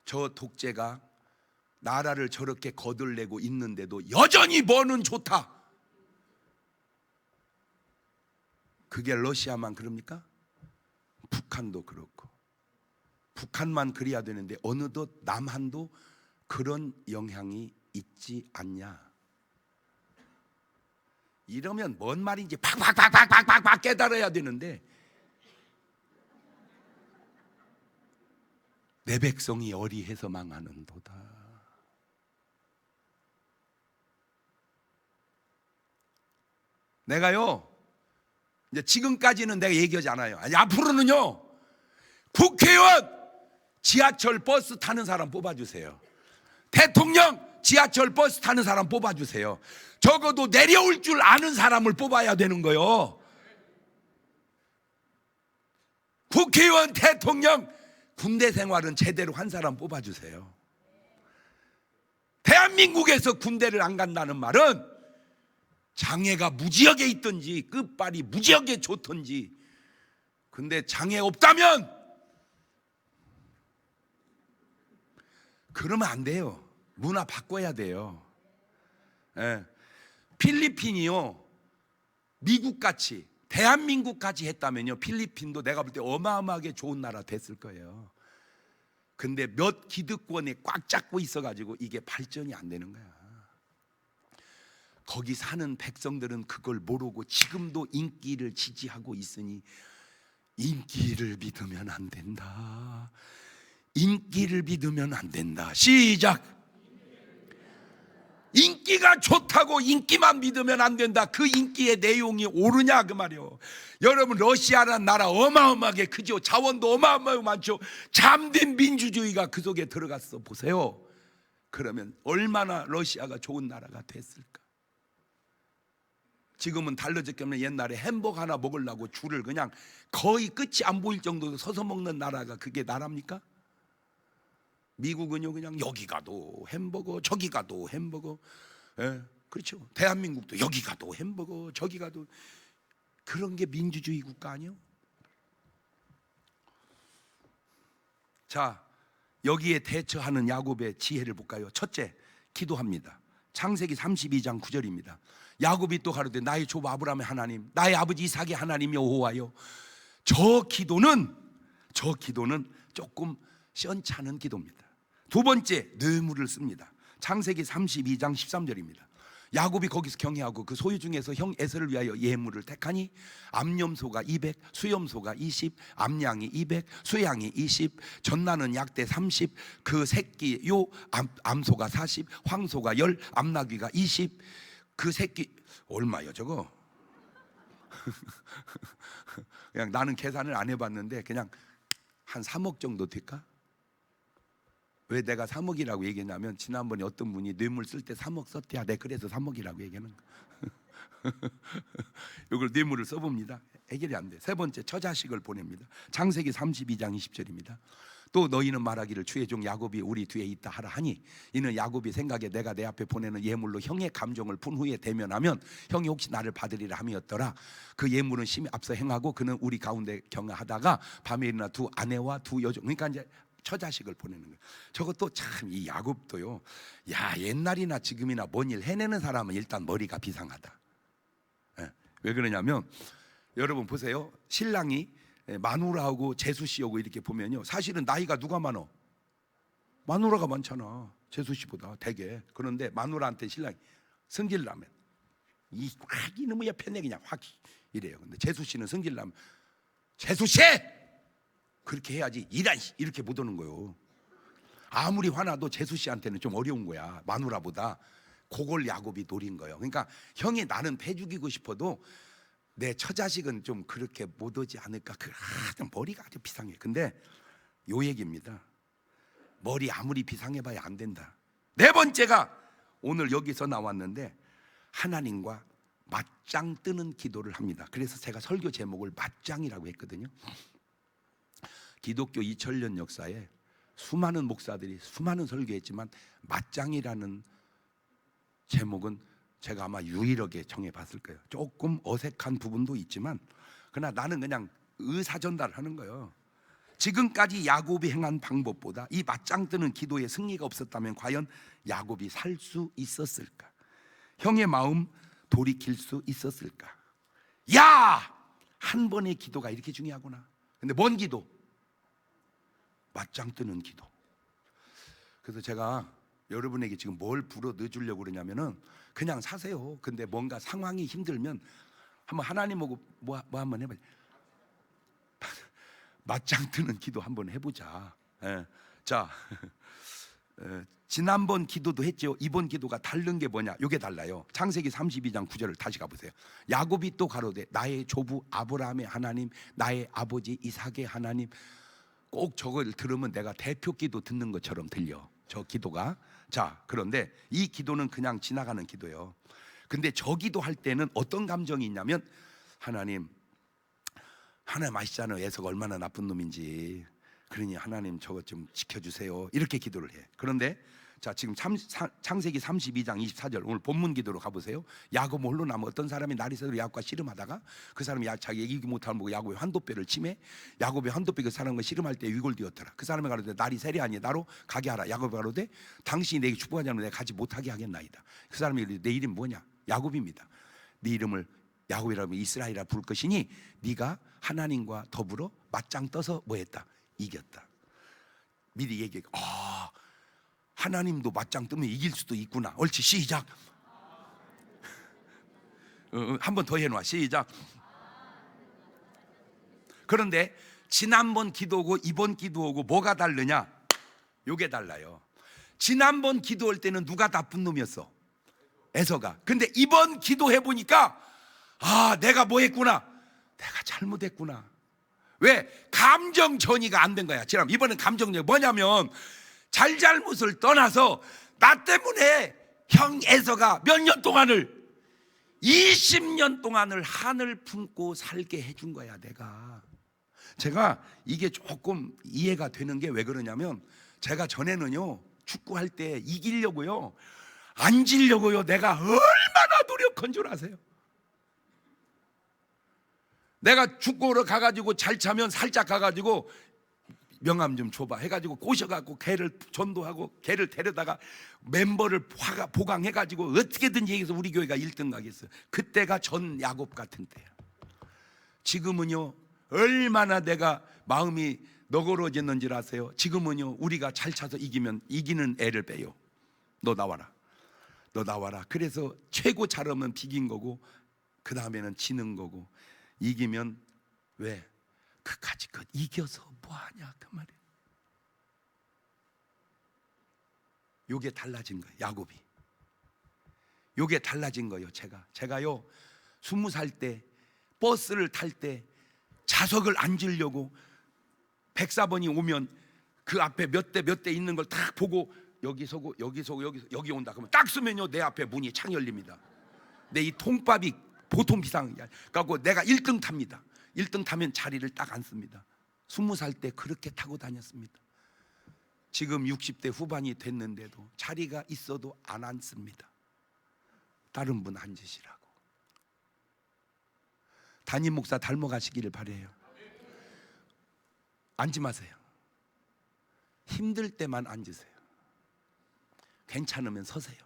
저 독재가 나라를 저렇게 거들내고 있는데도 여전히 뭐는 좋다. 그게 러시아만 그럽니까? 북한도 그렇고. 북한만 그래야 되는데 어느덧 남한도 그런 영향이 있지 않냐. 이러면 뭔 말인지 팍팍팍팍팍팍 깨달아야 되는데 내 백성이 어리해서 망하는도다. 내가요 이제 지금까지는 내가 얘기하지 않아요. 아니, 앞으로는요 국회의원 지하철 버스 타는 사람 뽑아주세요. 대통령 지하철 버스 타는 사람 뽑아주세요. 적어도 내려올 줄 아는 사람을 뽑아야 되는 거요. 국회의원, 대통령, 군대 생활은 제대로 한 사람 뽑아주세요. 대한민국에서 군대를 안 간다는 말은 장애가 무지하게 있든지 끝발이 무지하게 좋든지, 근데 장애 없다면 그러면 안 돼요. 문화 바꿔야 돼요. 예. 필리핀이요 미국같이 대한민국까지 했다면요 필리핀도 내가 볼 때 어마어마하게 좋은 나라 됐을 거예요. 근데 몇 기득권에 꽉 잡고 있어가지고 이게 발전이 안 되는 거야. 거기 사는 백성들은 그걸 모르고 지금도 인기를 지지하고 있으니 인기를 믿으면 안 된다. 인기를 믿으면 안 된다. 시작. 인기가 좋다고 인기만 믿으면 안 된다. 그 인기의 내용이 옳으냐 그 말이요. 여러분 러시아라는 나라 어마어마하게 크죠. 자원도 어마어마하게 많죠. 잠든 민주주의가 그 속에 들어갔어 보세요. 그러면 얼마나 러시아가 좋은 나라가 됐을까. 지금은 달라졌기 옛날에 햄버거 하나 먹으려고 줄을 그냥 거의 끝이 안 보일 정도로 서서 먹는 나라가 그게 나라입니까? 미국은요 그냥 여기 가도 햄버거 저기 가도 햄버거. 예, 그렇죠. 대한민국도 여기 가도 햄버거 저기 가도. 그런 게 민주주의 국가 아니요? 자, 여기에 대처하는 야곱의 지혜를 볼까요? 첫째, 기도합니다. 창세기 32장 9절입니다. 야곱이 또 가로되 나의 조 아브라함의 하나님, 나의 아버지 이삭의 하나님 여호와여. 저 기도는 조금 시원찮은 기도입니다. 두 번째, 뇌물을 씁니다. 창세기 32장 13절입니다. 야곱이 거기서 경외하고 그 소유 중에서 형 에서를 위하여 예물을 택하니 암염소가 200, 수염소가 20, 암양이 200, 수양이 20, 전나는 약대 30, 그 새끼 요 암소가 40, 황소가 10, 암나귀가 20. 그 새끼 얼마요 저거? 그냥 나는 계산을 안 해봤는데 그냥 한 3억 정도 될까? 왜 내가 3억이라고 얘기했냐면 지난번에 어떤 분이 뇌물 쓸 때 3억 썼대야. 내 그래서 3억이라고 얘기하는 거. 이걸 뇌물을 써봅니다. 해결이 안 돼. 세 번째, 처자식을 보냅니다. 창세기 32장 20절입니다. 또 너희는 말하기를 주의 종 야곱이 우리 뒤에 있다 하라 하니 이는 야곱이 생각에 내가 내 앞에 보내는 예물로 형의 감정을 푼 후에 대면하면 형이 혹시 나를 받으리라 함이었더라. 그 예물은 심히 앞서 행하고 그는 우리 가운데 경하다가 밤에 일어나 두 아내와 두 여종, 그러니까 이제 처자식을 보내는 거예요. 저것도 참, 이 야곱도요, 야, 옛날이나 지금이나 뭔 일 해내는 사람은 일단 머리가 비상하다. 왜 그러냐면 여러분 보세요. 신랑이 마누라하고 재수씨하고 이렇게 보면요, 사실은 나이가 누가 많어? 마누라가 많잖아, 재수씨보다 대개. 그런데 마누라한테 신랑이 성질나면 확 이놈의 옆에 그냥 확 이래요. 근데 재수씨는 성질나면 재수씨! 그렇게 해야지 이렇게 못 오는 거예요. 아무리 화나도 재수씨한테는 좀 어려운 거야, 마누라보다. 그걸 야곱이 노린 거예요. 그러니까 형이 나는 패죽이고 싶어도 내 처자식은 좀 그렇게 못 오지 않을까. 머리가 아주 비상해. 근데 요 얘기입니다. 머리 아무리 비상해봐야 안 된다. 네 번째가 오늘 여기서 나왔는데, 하나님과 맞짱 뜨는 기도를 합니다. 그래서 제가 설교 제목을 맞짱이라고 했거든요. 기독교 2000년 역사에 수많은 목사들이 수많은 설교했지만 맞짱이라는 제목은 제가 아마 유일하게 정해봤을 거예요. 조금 어색한 부분도 있지만 그러나 나는 그냥 의사 전달을 하는 거예요. 지금까지 야곱이 행한 방법보다 이 맞짱 뜨는 기도에 승리가 없었다면 과연 야곱이 살 수 있었을까? 형의 마음 돌이킬 수 있었을까? 야! 한 번의 기도가 이렇게 중요하구나. 근데 뭔 기도? 맞짱 뜨는 기도. 그래서 제가 여러분에게 지금 뭘 불어 넣어주려고 그러냐면은 그냥 사세요. 근데 뭔가 상황이 힘들면 한번 하나님하고 뭐 한번 해봐요. 맞짱 뜨는 기도 한번 해보자. 자, 지난번 기도도 했죠. 이번 기도가 다른 게 뭐냐? 이게 달라요. 창세기 32장 9절을 다시 가보세요. 야곱이 또 가로되 나의 조부 아브라함의 하나님, 나의 아버지 이삭의 하나님. 꼭 저걸 들으면 내가 대표 기도 듣는 것처럼 들려, 저 기도가. 자, 그런데 이 기도는 그냥 지나가는 기도예요. 근데 저 기도 할 때는 어떤 감정이 있냐면, 하나님 아시잖아요, 에서가 얼마나 나쁜 놈인지. 그러니 하나님 저것 좀 지켜주세요, 이렇게 기도를 해. 그런데 자, 지금 창세기 32장 24절 오늘 본문 기도로 가보세요. 야곱 홀로 남은 어떤 사람이 날이 새도록 야곱과 씨름하다가 그 사람이 자기 이기지 못하는 보고 야곱의 환도뼈를 치매 야곱의 환도뼈 그 사람과 씨름할 때 위골되었더라. 그 사람이 가로되 날이 세려하니 나로 가게 하라. 야곱이 가로되 당신이 내게 축복하지 않으면 내가 가지 못하게 하겠나이다. 그 사람이 이르되 내 이름이 뭐냐? 야곱입니다. 네 이름을 야곱이라고 이스라엘이라 부를 것이니 네가 하나님과 더불어 맞짱 떠서 뭐했다? 이겼다. 미리 얘기해. 하나님도 맞짱 뜨면 이길 수도 있구나. 옳지, 시작. 한 번 더 해놔. 시작. 그런데 지난번 기도하고 이번 기도하고 뭐가 다르냐? 요게 달라요. 지난번 기도할 때는 누가 나쁜 놈이었어? 에서가. 근데 이번 기도해 보니까 내가 뭐 했구나, 내가 잘못했구나. 왜? 감정 전이가 안 된 거야. 지금 이번엔 감정 전이 뭐냐면, 잘잘못을 떠나서 나 때문에 형 에서가 몇 년 동안을 20년 동안을 한을 품고 살게 해준 거야. 제가 이게 조금 이해가 되는 게 왜 그러냐면, 제가 전에는요 축구할 때 이기려고요, 안 지려고요, 내가 얼마나 노력한 줄 아세요? 내가 축구로 가가지고 잘 차면 살짝 가가지고 명함 좀 줘봐 해가지고 꼬셔갖고 걔를 전도하고 걔를 데려다가 멤버를 보강해가지고 어떻게든지 얘기해서 우리 교회가 1등 가겠어요. 그때가 전 야곱 같은 때야. 지금은요 얼마나 내가 마음이 너그러졌는지 아세요? 지금은요 우리가 잘 차서 이기면 이기는 애를 빼요. 너 나와라. 그래서 최고 잘하면 비긴 거고 그 다음에는 지는 거고, 이기면 왜? 그까지 이겨서 뭐하냐 그 말이에요. 요게 달라진 거예요. 야곱이 요게 달라진 거예요. 제가요 20살 때 버스를 탈 때 좌석을 앉으려고 104번이 오면 그 앞에 몇 대 있는 걸 딱 보고 여기 서고 여기 온다. 그러면 딱 쓰면요 내 앞에 문이 창 열립니다. 내 이 통밥이 보통 비상이 갖고 내가 1등 탑니다. 1등 타면 자리를 딱 앉습니다. 20살 때 그렇게 타고 다녔습니다. 지금 60대 후반이 됐는데도 자리가 있어도 안 앉습니다. 다른 분 앉으시라고. 담임 목사 닮아가시기를 바래요. 앉지 마세요. 힘들 때만 앉으세요. 괜찮으면 서세요.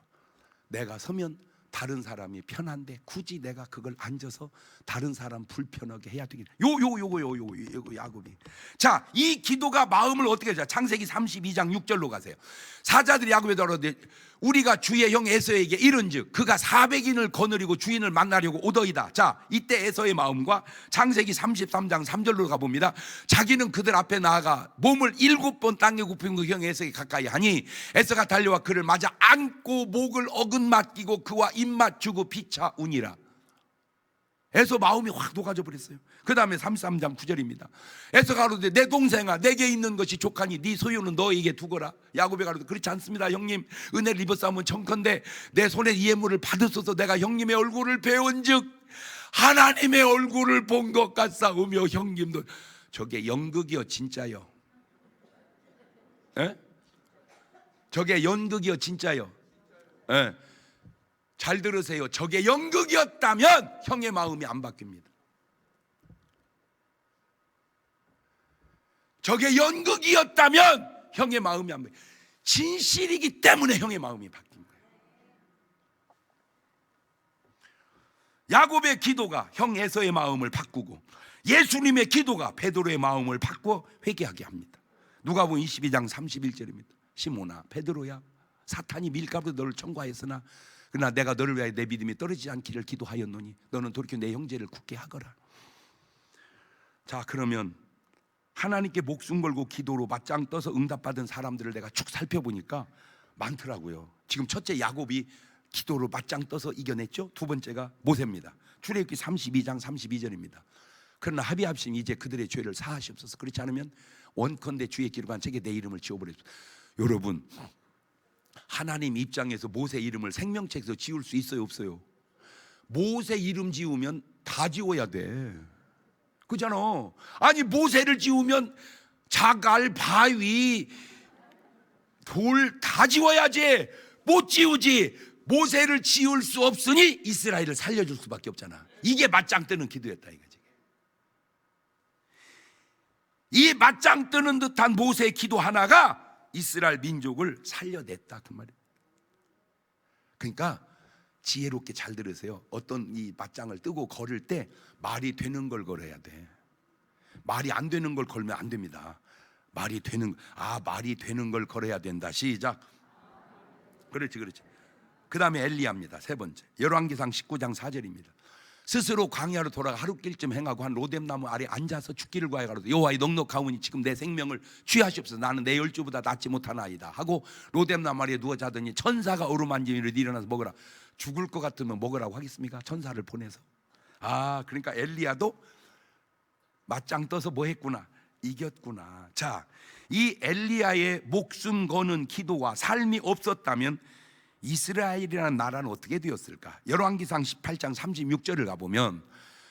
내가 서면 다른 사람이 편한데 굳이 내가 그걸 앉아서 다른 사람 불편하게 해야 되겠냐. 요거 야곱이. 자, 이 기도가 마음을 어떻게 하자? 창세기 32장 6절로 가세요. 사자들이 야곱에게 돌아오되 우리가 주의 형 에서에게 이른즉 그가 400인을 거느리고 주인을 만나려고 오더이다. 자, 이때 에서의 마음과 창세기 33장 3절로 가봅니다. 자기는 그들 앞에 나아가 몸을 7번 땅에 굽힌 그 형 에서에게 가까이 하니 에서가 달려와 그를 맞아 안고 목을 어긋맞기고 그와 입 맞추고 피차 우니라. 에서 마음이 확 녹아져 버렸어요. 그 다음에 33장 9절입니다. 에서가 가로되 내 동생아 내게 있는 것이 족하니 네 소유는 너에게 두거라. 야곱이 가로되 그렇지 않습니다 형님. 은혜를 입었사오면 청컨대 내 손에 이 예물을 받으소서. 내가 형님의 얼굴을 배운즉 하나님의 얼굴을 본 것 같사오며 형님도. 저게 연극이요 진짜요? 에? 저게 연극이요 진짜요? 에. 잘 들으세요. 저게 연극이었다면 형의 마음이 안 바뀝니다. 저게 연극이었다면 형의 마음이 안 바뀝니다. 진실이기 때문에 형의 마음이 바뀐 거예요. 야곱의 기도가 형 에서의 마음을 바꾸고 예수님의 기도가 베드로의 마음을 바꾸어 회개하게 합니다. 누가복음 22장 31절입니다. 시몬아 베드로야 사탄이 밀가루 너를 청구하였으나 그러나 내가 너를 위하여 내 믿음이 떨어지지 않기를 기도하였노니 너는 돌이켜 내 형제를 굳게 하거라. 자, 그러면 하나님께 목숨 걸고 기도로 맞짱 떠서 응답받은 사람들을 내가 쭉 살펴보니까 많더라고요. 지금 첫째 야곱이 기도로 맞짱 떠서 이겨냈죠. 두 번째가 모세입니다. 출애굽기 32장 32절입니다. 그러나 합의합심 이제 그들의 죄를 사하시옵소서. 그렇지 않으면 원컨대 주의 기록한 책에 내 이름을 지워버리소서. 여러분, 하나님 입장에서 모세 이름을 생명책에서 지울 수 있어요 없어요? 모세 이름 지우면 다 지워야 돼. 그잖아. 아니 모세를 지우면 자갈, 바위, 돌 다 지워야지. 못 지우지. 모세를 지울 수 없으니 이스라엘을 살려줄 수밖에 없잖아. 이게 맞짱 뜨는 기도였다 이거지. 이 맞짱 뜨는 듯한 모세의 기도 하나가 이스라엘 민족을 살려냈다 그 말이에요. 그러니까 지혜롭게 잘 들으세요. 어떤 이 맞짱을 뜨고 걸을 때 말이 되는 걸 걸어야 돼. 말이 안 되는 걸 걸면 안 됩니다. 말이 되는 걸 걸어야 된다. 시작. 그렇지. 그 다음에 엘리야입니다. 세 번째 열왕기상 19장 4절입니다. 스스로 광야로 돌아가 하룻길쯤 행하고 한 로뎀나무 아래 앉아서 죽기를 구하여 가로되 여호와의 넉넉하오니 지금 내 생명을 취하시옵소서. 나는 내 열주보다 낫지 못하나이다 하고 로뎀나무 아래에 누워 자더니 천사가 어루만지미를 일어나서 먹으라. 죽을 것 같으면 먹으라고 하겠습니까? 천사를 보내서. 그러니까 엘리야도 맞짱 떠서 뭐 했구나? 이겼구나. 자, 이 엘리야의 목숨 거는 기도와 삶이 없었다면 이스라엘이라는 나라는 어떻게 되었을까? 열왕기상 18장 36절을 가보면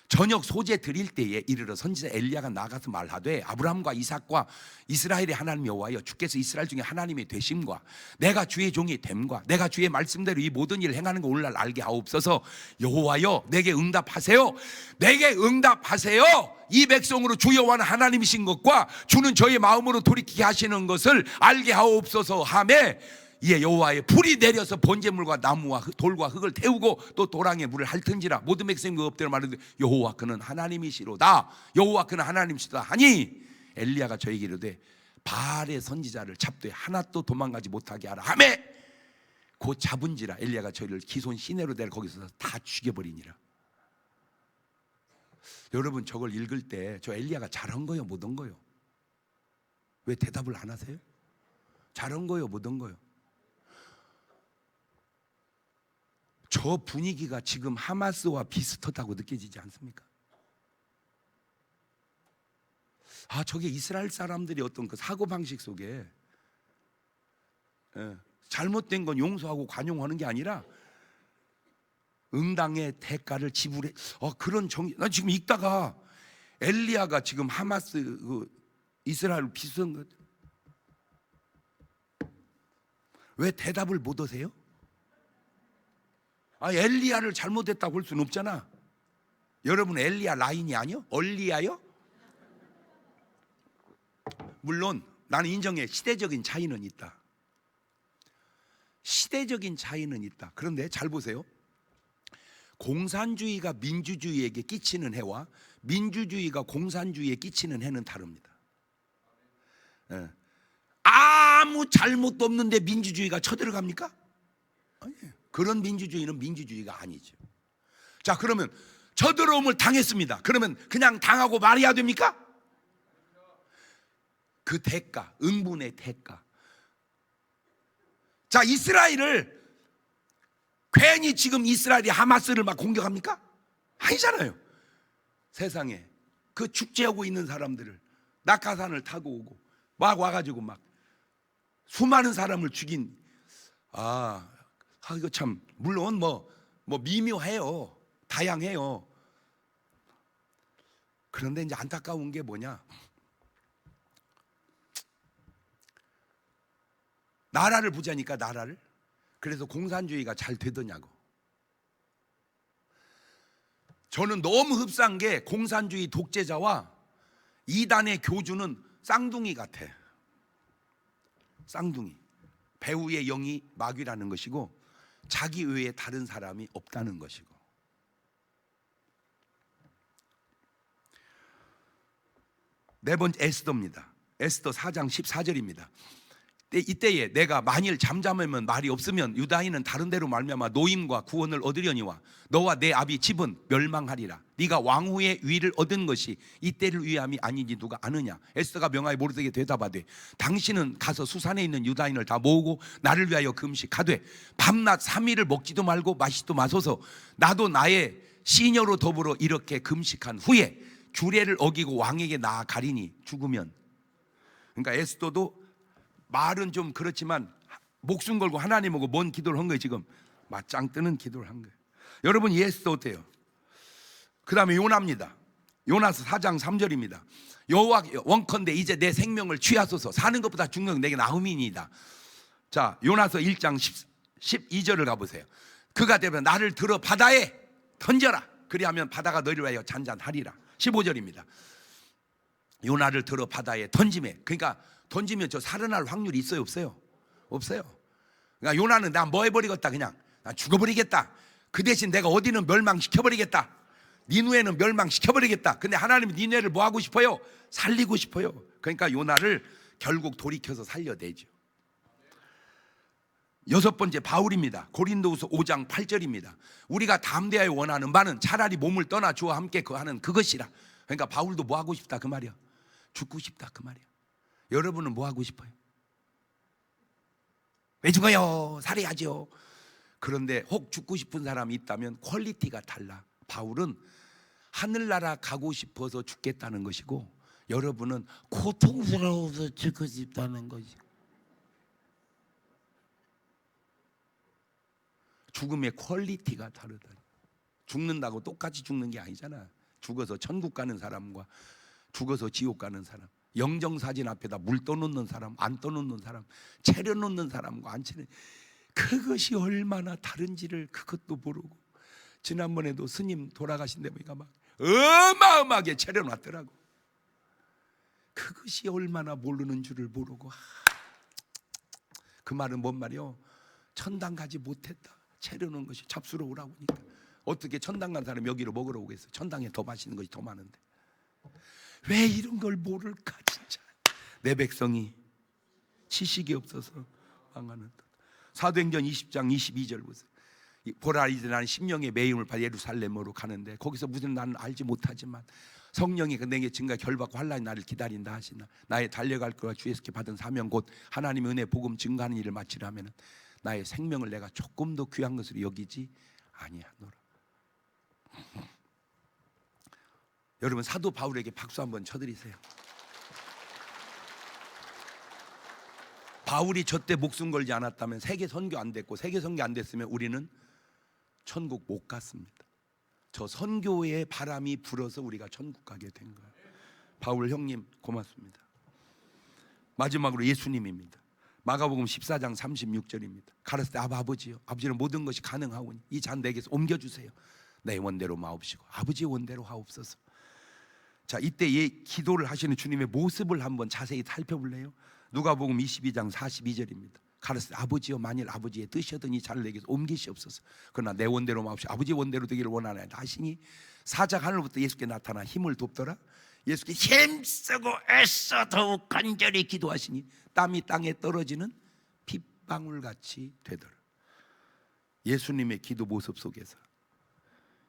저녁 소재 드릴 때에 이르러 선지자 엘리야가 나가서 말하되 아브라함과 이삭과 이스라엘의 하나님 여호와여 주께서 이스라엘 중에 하나님이 되심과 내가 주의 종이 됨과 내가 주의 말씀대로 이 모든 일을 행하는 거 오늘날 알게 하옵소서. 여호와여 내게 응답하세요. 내게 응답하세요. 이 백성으로 주 여호와는 하나님이신 것과 주는 저의 마음으로 돌이키게 하시는 것을 알게 하옵소서 하매 이에 여호와의 불이 내려서 번제물과 나무와 돌과 흙을 태우고 또 도랑에 물을 핥은지라 모든 백성이 그 엎드려 말하되 여호와 그는 하나님이시로다. 여호와 그는 하나님이시다 하니 엘리야가 저에게 이르되 바알의 선지자를 잡되 하나도 도망가지 못하게 하라 하매 곧 잡은지라 엘리야가 저희를 기손 시내로 데려 거기서 다 죽여버리니라. 여러분 저걸 읽을 때 저 엘리야가 잘한 거요 못한 거요? 왜 대답을 안 하세요? 잘한 거요 못한 거요? 저 분위기가 지금 하마스와 비슷하다고 느껴지지 않습니까? 저게 이스라엘 사람들이 어떤 그 사고방식 속에 잘못된 건 용서하고 관용하는 게 아니라 응당의 대가를 지불해. 그런 정의. 나 지금 읽다가 엘리야가 지금 하마스 이스라엘 비슷한 것. 왜 대답을 못 하세요? 엘리야를 잘못했다고 할 수는 없잖아. 여러분 엘리야 라인이 아니요? 얼리야요? 물론 나는 인정해. 시대적인 차이는 있다. 시대적인 차이는 있다. 그런데 잘 보세요. 공산주의가 민주주의에게 끼치는 해와 민주주의가 공산주의에 끼치는 해는 다릅니다. 아무 잘못도 없는데 민주주의가 쳐들어갑니까? 아니에요. 그런 민주주의는 민주주의가 아니죠. 자, 그러면 쳐들어옴을 당했습니다. 그러면 그냥 당하고 말해야 됩니까? 그 대가, 응분의 대가. 자, 이스라엘을 괜히 지금 이스라엘이 하마스를 막 공격합니까? 아니잖아요. 세상에 그 축제하고 있는 사람들을 낙하산을 타고 오고 막 와가지고 막 수많은 사람을 죽인. 이거 참 물론 뭐 미묘해요. 다양해요. 그런데 이제 안타까운 게 뭐냐? 나라를 보자니까, 나라를. 그래서 공산주의가 잘 되더냐고. 저는 너무 흡사한 게 공산주의 독재자와 이단의 교주는 쌍둥이 같아. 쌍둥이. 배우의 영이 마귀라는 것이고 자기 외에 다른 사람이 없다는 것이고. 네 번째 에스더입니다. 에스더 4장 14절입니다. 이때에 내가 만일 잠잠하면 말이 없으면 유다인은 다른 데로 말미암아 노임과 구원을 얻으려니와 너와 내 아비 집은 멸망하리라. 네가 왕후의 위를 얻은 것이 이때를 위함이 아닌지 누가 아느냐. 에스더가 명하여 모르드에게 대답하되 당신은 가서 수산에 있는 유다인을 다 모으고 나를 위하여 금식하되 밤낮 3일을 먹지도 말고 마시지도 마소서. 나도 나의 시녀로 더불어 이렇게 금식한 후에 규례를 어기고 왕에게 나아가리니 죽으면. 그러니까 에스더도 말은 좀 그렇지만 목숨 걸고 하나님하고 뭔 기도를 한 거예요. 지금 맞짱 뜨는 기도를 한 거예요. 여러분 이 에스더 어때요? 그 다음에 요나입니다. 요나서 4장 3절입니다. 여호와 원컨대 이제 내 생명을 취하소서. 사는 것보다 죽는 건 내게 나음이니이다. 자, 요나서 1장 12절을 가보세요. 그가 되면 나를 들어 바다에 던져라. 그리하면 바다가 너희를 위하여 잔잔하리라. 15절입니다. 요나를 들어 바다에 던짐에. 그러니까 던지면 저 살아날 확률이 있어요, 없어요? 없어요. 그러니까 요나는 나 뭐 해버리겠다. 그냥 나 죽어버리겠다. 그 대신 내가 어디는 멸망시켜버리겠다. 니누에는 멸망시켜버리겠다. 근데 하나님은 니누에를 뭐 하고 싶어요? 살리고 싶어요. 그러니까 요나를 결국 돌이켜서 살려내죠. 여섯 번째 바울입니다. 고린도후서 5장 8절입니다. 우리가 담대하여 원하는 바는 차라리 몸을 떠나 주와 함께 거하는 그것이라. 그러니까 바울도 뭐 하고 싶다 그 말이야. 죽고 싶다 그 말이야. 여러분은 뭐 하고 싶어요? 왜 죽어요? 살아야죠. 그런데 혹 죽고 싶은 사람이 있다면 퀄리티가 달라. 바울은 하늘나라 가고 싶어서 죽겠다는 것이고 여러분은 고통스러워서 죽고 싶다는 것이고. 죽음의 퀄리티가 다르다. 죽는다고 똑같이 죽는 게 아니잖아. 죽어서 천국 가는 사람과 죽어서 지옥 가는 사람, 영정사진 앞에다 물 떠놓는 사람, 안 떠놓는 사람, 차려놓는 사람과 안 차려, 그것이 얼마나 다른지를 그것도 모르고. 지난번에도 스님 돌아가신 데 보니까 막 어마어마하게 차려놨더라고. 그것이 얼마나 모르는 줄을 모르고. 그 말은 뭔 말이요? 천당 가지 못했다. 차려놓은 것이 잡수러오라고 하니까. 어떻게 천당 간 사람이 여기로 먹으러 오겠어? 천당에 더 맛있는 것이 더 많은데. 왜 이런 걸 모를까 진짜. 내 백성이 지식이 없어서 망하는 것. 사도행전 20장 22절 보세요. 보라 이제 나는 심령의 매임을 받아 예루살렘으로 가는데 거기서 무슨 나는 알지 못하지만 성령이 내게 증가 결박과 환난이 나를 기다린다 하시나. 나의 달려갈 것과 주 예수께 받은 사명 곧 하나님의 은혜 복음 증가하는 일을 마치려 하면 나의 생명을 내가 조금 더 귀한 것으로 여기지 아니하노라. 여러분 사도 바울에게 박수 한번 쳐드리세요. 바울이 저 때 목숨 걸지 않았다면 세계 선교 안 됐고, 세계 선교 안 됐으면 우리는 천국 못 갔습니다. 저 선교의 바람이 불어서 우리가 천국 가게 된 거예요. 바울 형님 고맙습니다. 마지막으로 예수님입니다. 마가복음 14장 36절입니다. 가르칠 때 아버지요, 아버지는 모든 것이 가능하오니 이 잔 내게서 옮겨주세요. 내 원대로 마옵시고 아버지의 원대로 하옵소서. 자, 이때 기도를 하시는 주님의 모습을 한번 자세히 살펴볼래요? 누가복음 22장 42절입니다. 가르칠 때 아버지요, 만일 아버지의 뜻이었던 이 잔을 내게서 옮기시옵소서. 그러나 내 원대로 마옵시고 아버지의 원대로 되기를 원하나이다 하시니 사자 하늘부터 예수께 나타나 힘을 돕더라. 예수께 힘쓰고 애써 더욱 간절히 기도하시니 땀이 땅에 떨어지는 빗방울같이 되더라. 예수님의 기도 모습 속에서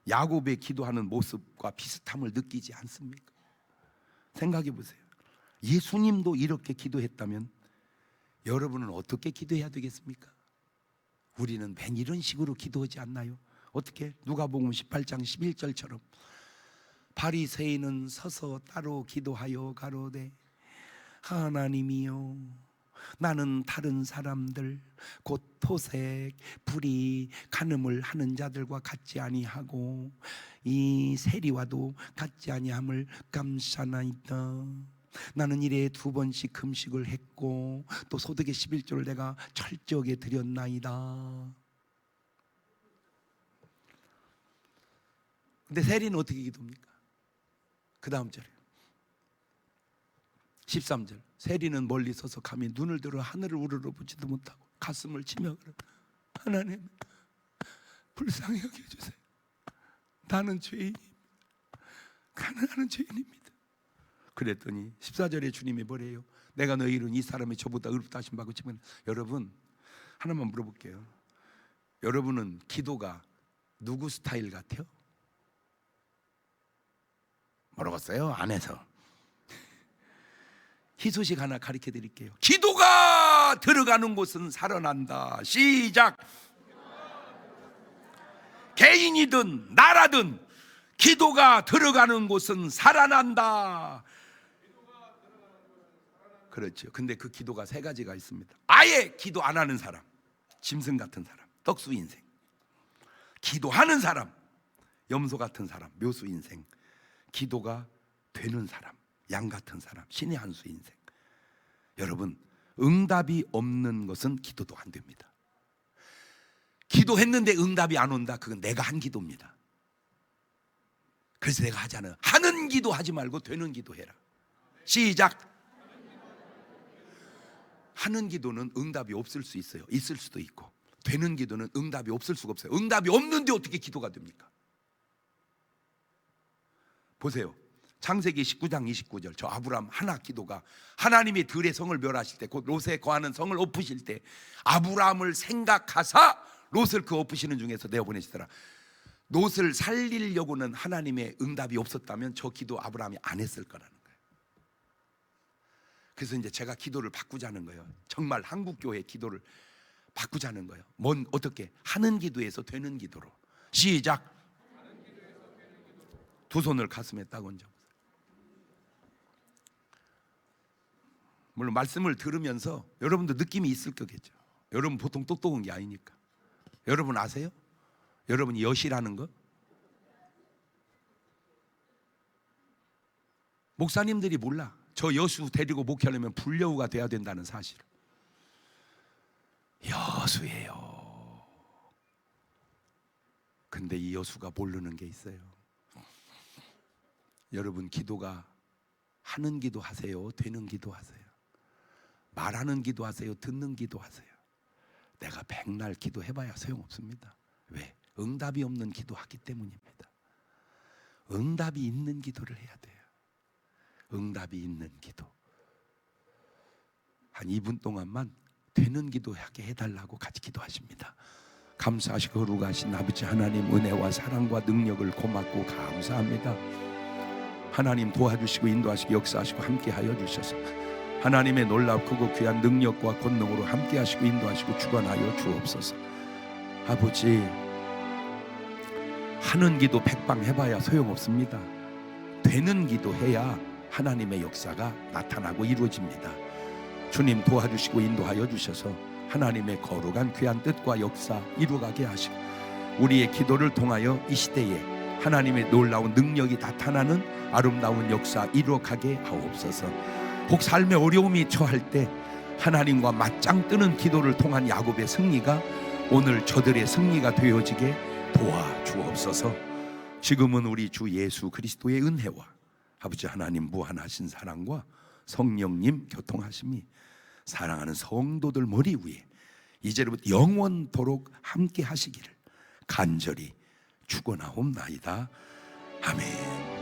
야곱의 기도하는 모습과 비슷함을 느끼지 않습니까? 생각해 보세요. 예수님도 이렇게 기도했다면 여러분은 어떻게 기도해야 되겠습니까? 우리는 맨 이런 식으로 기도하지 않나요? 어떻게? 누가복음 18장 11절처럼 바리새인은 서서 따로 기도하여 가로되 하나님이여, 나는 다른 사람들 곧 토색, 불의, 간음을 하는 자들과 같지 아니하고 이 세리와도 같지 아니함을 감사나이다. 나는 일에 2번씩 금식을 했고 또 소득의 11조를 내가 철저하게 드렸나이다. 근데 세리는 어떻게 기도합니까? 그 다음 절에 13절, 세리는 멀리 서서 감히 눈을 들어 하늘을 우러러보지도 못하고 가슴을 치며 하나님 불쌍히 여겨주세요. 나는 죄인입니다. 가난한 죄인입니다. 그랬더니 14절에 주님이 뭐래요? 내가 너희 이룬 이 사람이 저보다 의롭다 하신 바고 치면, 여러분 하나만 물어볼게요. 여러분은 기도가 누구 스타일 같아요? 모르겠어요. 안에서 희소식 하나 가르쳐 드릴게요. 기도가 들어가는 곳은 살아난다. 시작. 개인이든 나라든 기도가 들어가는 곳은 살아난다. 그렇죠. 근데 그 기도가 3가지가 있습니다. 아예 기도 안 하는 사람, 짐승 같은 사람, 떡수 인생. 기도하는 사람, 염소 같은 사람, 묘수 인생. 기도가 되는 사람, 양 같은 사람, 신의 한 수 인생. 여러분, 응답이 없는 것은 기도도 안 됩니다. 기도했는데 응답이 안 온다, 그건 내가 한 기도입니다. 그래서 내가 하잖아요. 하는 기도 하지 말고 되는 기도 해라. 시작. 하는 기도는 응답이 없을 수 있어요. 있을 수도 있고, 되는 기도는 응답이 없을 수가 없어요. 응답이 없는데 어떻게 기도가 됩니까? 보세요. 창세기 19장 29절, 저 아브라함 하나 기도가, 하나님이 들의 성을 멸하실 때, 곧 롯에 거하는 성을 엎으실 때 아브라함을 생각하사 롯을 그 엎으시는 중에서 내어보내시더라. 롯을 살리려고는 하나님의 응답이 없었다면 저 기도 아브라함이 안 했을 거라는 거예요. 그래서 이제 제가 기도를 바꾸자는 거예요. 정말 한국교회 기도를 바꾸자는 거예요. 어떻게? 하는 기도에서 되는 기도로. 시작. 두 손을 가슴에 딱 얹어보세요. 물론 말씀을 들으면서 여러분도 느낌이 있을 거겠죠. 여러분 보통 똑똑한 게 아니니까. 여러분 아세요? 여러분이 여시라는 거? 목사님들이 몰라. 저 여수 데리고 목회하려면 불려우가 돼야 된다는 사실을. 여수예요. 근데 이 여수가 모르는 게 있어요. 여러분, 기도가 하는 기도 하세요? 되는 기도 하세요? 말하는 기도 하세요? 듣는 기도 하세요? 내가 백날 기도해봐야 소용없습니다. 왜? 응답이 없는 기도하기 때문입니다. 응답이 있는 기도를 해야 돼요. 응답이 있는 기도. 한 2분 동안만 되는 기도하게 해달라고 같이 기도하십니다. 감사하시고 거룩하신 아버지 하나님, 은혜와 사랑과 능력을 고맙고 감사합니다. 하나님 도와주시고 인도하시고 역사하시고 함께하여 주셔서 하나님의 놀랍고 귀한 능력과 권능으로 함께하시고 인도하시고 주관하여 주옵소서. 아버지, 하는 기도 백방 해봐야 소용없습니다. 되는 기도 해야 하나님의 역사가 나타나고 이루어집니다. 주님 도와주시고 인도하여 주셔서 하나님의 거룩한 귀한 뜻과 역사 이루어가게 하시고 우리의 기도를 통하여 이 시대에 하나님의 놀라운 능력이 나타나는 아름다운 역사 이루어가게 하옵소서. 혹 삶의 어려움이 처할 때 하나님과 맞짱 뜨는 기도를 통한 야곱의 승리가 오늘 저들의 승리가 되어지게 도와주옵소서. 지금은 우리 주 예수 그리스도의 은혜와 아버지 하나님 무한하신 사랑과 성령님 교통하심이 사랑하는 성도들 머리 위에 이제부터 영원토록 함께 하시기를 간절히 축원하옵나이다. 아멘.